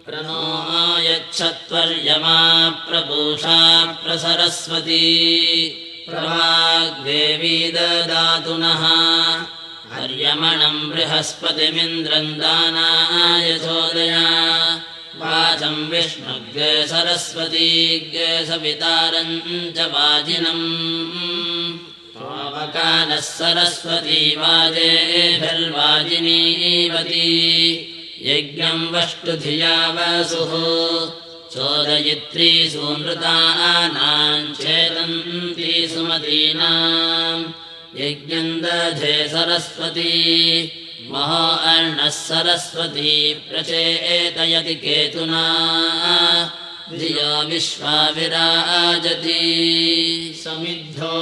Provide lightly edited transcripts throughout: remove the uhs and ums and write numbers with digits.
प्रणो यच्छत्वर्यमा प्रपूषा प्रसरस्वती प्रवाग्देवी ददातु नः हर्यमणम् बृहस्पतिमिन्द्रम् दानाय चोदया वाचं विष्णुग्रे सरस्वतीग्रे सवितारम् च वाजिनम् पावकानः सरस्वती वाजेभिर्वाजिनीवती यज्ञम् वष्टुधिया वसुः चोदयित्री सूनृतानाम् चेतन्ती सुमतीनाम् यज्ञम् दधे सरस्वती महो अर्णः सरस्वती प्रचेतयति केतुना धियो विश्वा विराजति समिद्धो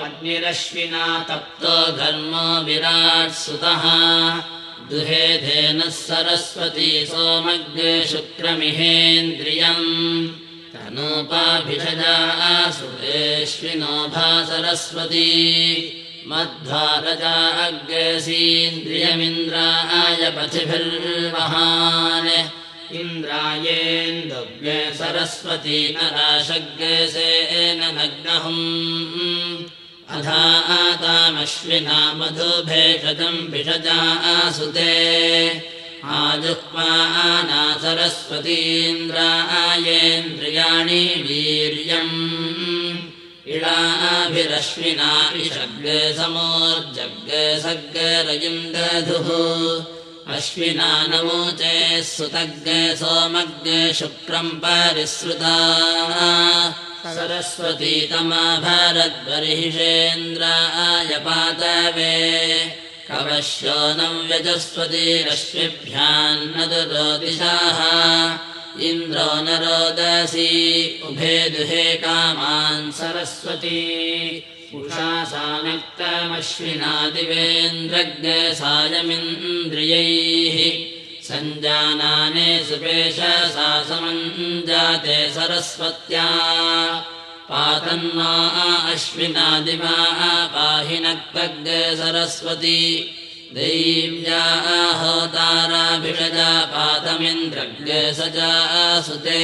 अग्निरश्विना तप्तो घर्मो विराट् सुतः दुहे धेनुः सरस्वती सोमग्रे शुक्रमिहेन्द्रियम् तनूपाभिषजा सुरेश्विनोभा सरस्वती मध्वारजा अग्रेसीन्द्रियमिन्द्राय पथिभिर्वहान् इन्द्रायेन्दुग्रे सरस्वती नराशग्रेसेन नग्नहुम् अधा आतामश्विना मधुभेषजम् भिषजा आसुते आजुह्वाना सरस्वतीन्द्रायेन्द्रियाणि वीर्यम् इळाभिरश्विना इषग्रे समोर्जग्रे सग्रयिम् दधुः अश्विना नमोचे सुतग्रे सोमग्रे शुक्रम् परिसृता सरस्वती तमा भरद्बर्हिषेन्द्राय पातवे कवश्यो न व्यजस्वतीरश्विभ्याम् न दुरोदिशाः इन्द्रो न रोदसी उभे दुहे कामान् सरस्वती उषासानक्तमश्विना दिवेन्द्रग्रे सायमिन्द्रियैः सञ्जानाने सुपेशसा समञ्जाते सरस्वत्या पातन्नो अश्विना दिवा पाहि नक्तग्रे सरस्वती दैव्या होताराभिषजा पातमिन्द्रग्रे सजा सुते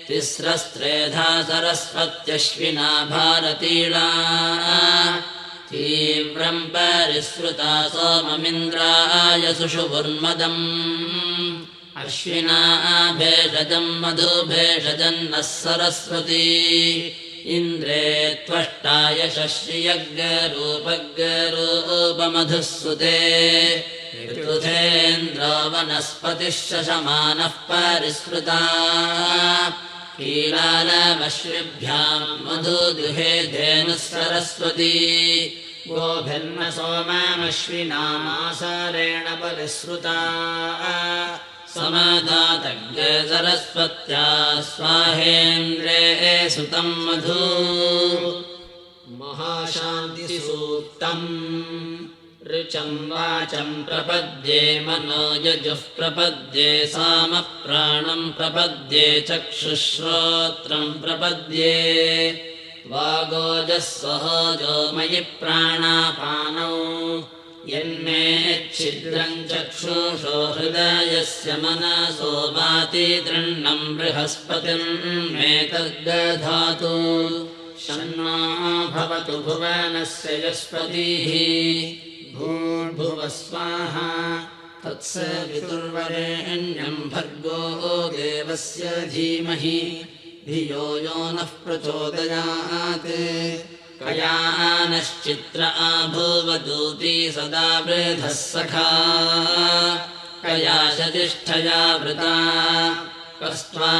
तिस्रस्त्रेधा सरस्वत्यश्विना भारतीला तीव्रम् परिसृता सोममिन्द्राय सुषुभुर्मदम् अश्विना भेषजम् मधुभेषजन्नः सरस्वती इन्द्रे त्वष्टाय शश्रियग्रूपग्रूपमधुः सुते ऋतुथेन्द्रो वनस्पतिः शशमानः परिसृता कीलालमश्विभ्याम् मधुदुहे धेनुः सरस्वती गोभिर्न सोमामश्विनामासारेण परिसृता समादातग्रे सरस्वत्या स्वाहेन्द्रे सुतम् मधु महाशान्तिसूक्तम् ऋचम् वाचम् प्रपद्ये मनो यजुः प्रपद्ये सामप्राणम् प्रपद्ये चक्षुश्रोत्रम् प्रपद्ये वागोजः सहोजो मयि प्राणापानौ यन्मेच्छिद्रम् चक्षुषो हृदयस्य मनसो वाति तृण्णम् बृहस्पतिम् मेतद्दधातु शन्नो भवतु भुवनस्य यस्पतिः भूर्भुवः स्वाहा तत्सवितुर्वरेण्यम् भर्गो देवस्य धीमहि धियो यो नः प्रचोदयात् कया नश्चित्र आभूवदूती सदा वृधः सखा कया शतिष्ठया वृता कस्त्वा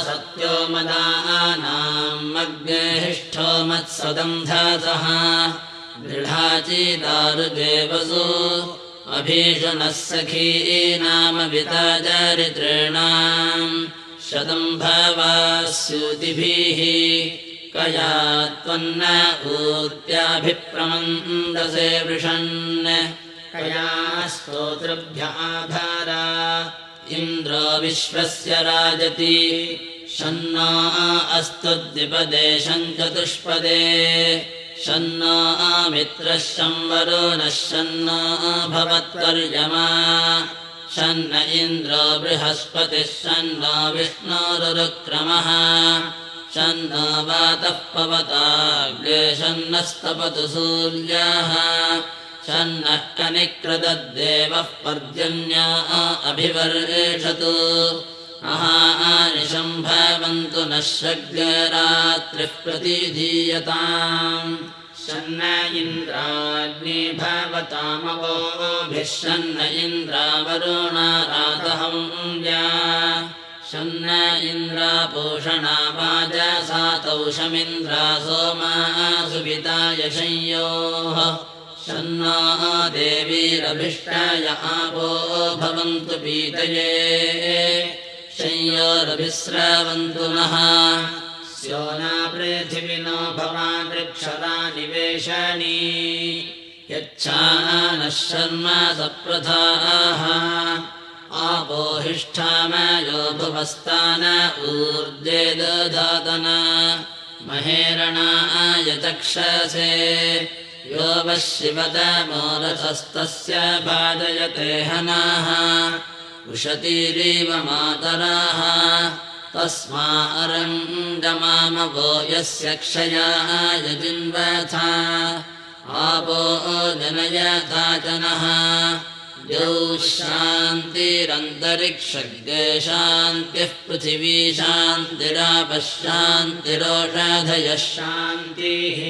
सत्यो मदानाम् मग्गेहिष्ठो मत्सदन्धातः दृढाचीदारुदेवसु अभीषणः सखीनामविता चरित्रेणाम् शतम् भवास्यूतिभिः कया त्वन्न ऊत्याभिप्रमन्दसे वृषन् कया स्तोतृभ्य आधारा इन्द्रो विश्वस्य राजति शन्नो अस्तु द्विपदे चतुष्पदे शन्नो मित्रः शंवरो नः शन्नो भवत्वर्यमा शन्न इन्द्रो बृहस्पतिः शन्नो विष्णोरुरुक्रमः शन्नो वातः पवताग्रे शन्नस्तपतु सूर्याः शन्नः कनिक्रदद्देवः पर्जन्यो अभिवर्षतु महानिशं भवन्तु नः शग्रात्रिः प्रतिधीयताम् शन्न इन्द्राग्नि भवतामवोभिः शन्न इन्द्रावरुणा रातहव्या शन्न इन्द्रापूषणा वाजसातौ शमिन्द्रा सोमा सुविताय संयोः शन्नो देवीरभिष्टाय आपो भवन्तु पीतये संयोरभिस्रवन्तु नः स्योना पृथिविनो भवानृक्षरा निवेशनी यच्छानः शर्म सप्रथाः आपोहिष्ठामयो भुवस्तान ऊर्जे दधातन महेरणाय चक्षसे यो वः शिवतमोरथस्तस्य बाधयते हनाः उशतीरिव मातराः तस्मा अरङ्गमामवो यस्य क्षयाय जिन्वथा आपो जनयथा जनः द्यौः शान्तिरन्तरिक्षगे शान्तिः पृथिवी शान्तिरापः शान्तिरोषधयः शान्तिः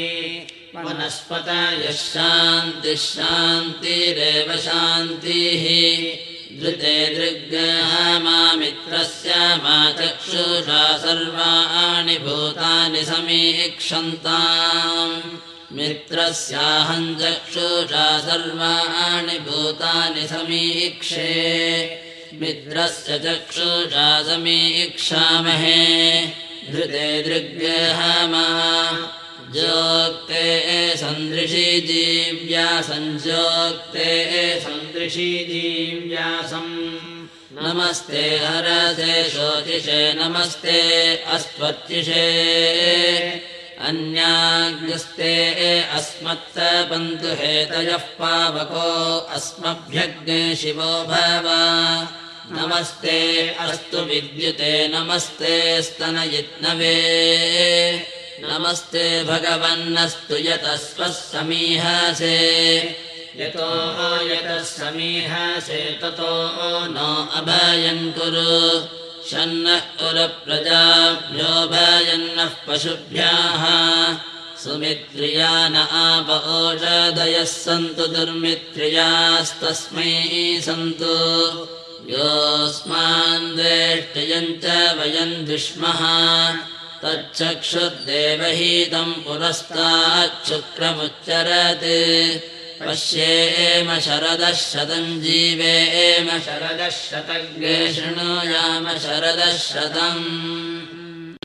वनस्पतयः शान्तिः शान्तिरेव शान्तिः धृते दृग्मामित्रस्य मा चक्षुषा सर्वाणि भूतानि समीक्षन्ताम् मित्रस्याहं चक्षुषा सर्वाणि भूतानि समीक्षे मित्रस्य चक्षुषा समीक्षामहे धृते दृग्मा जोक्ते सन्दृशी जीव्यासं जोक्ते सन्दृशी जीव्यासम् नमस्ते हरसे शोचिषे नमस्ते अस्त्वच्चिषे अन्याग्निस्ते अस्मत्तपन्तु हेतयः पावको अस्मभ्यग्ने शिवो भव नमस्ते अस्तु विद्युते नमस्ते स्तनयित्नवे नमस्ते भगवन्नस्तु यतः स्वः समीहसे यतो यतः समीहसे ततो नो अभयं कुरु शन्नः उरप्रजाभ्यो भयन्नः पशुभ्यः सुमित्रिया न आप ओषधयः सन्तु दुर्मित्रियास्तस्मै सन्तु योऽस्मान् द्वेष्टयम् च वयम् द्विष्मः तच्चक्षुर्देवहीतं पुरस्ताच्छुक्रमुच्चरत् पश्येम शरदः शतं जीवेम शरदः शतग्रे शृणुयाम शरदः शतम्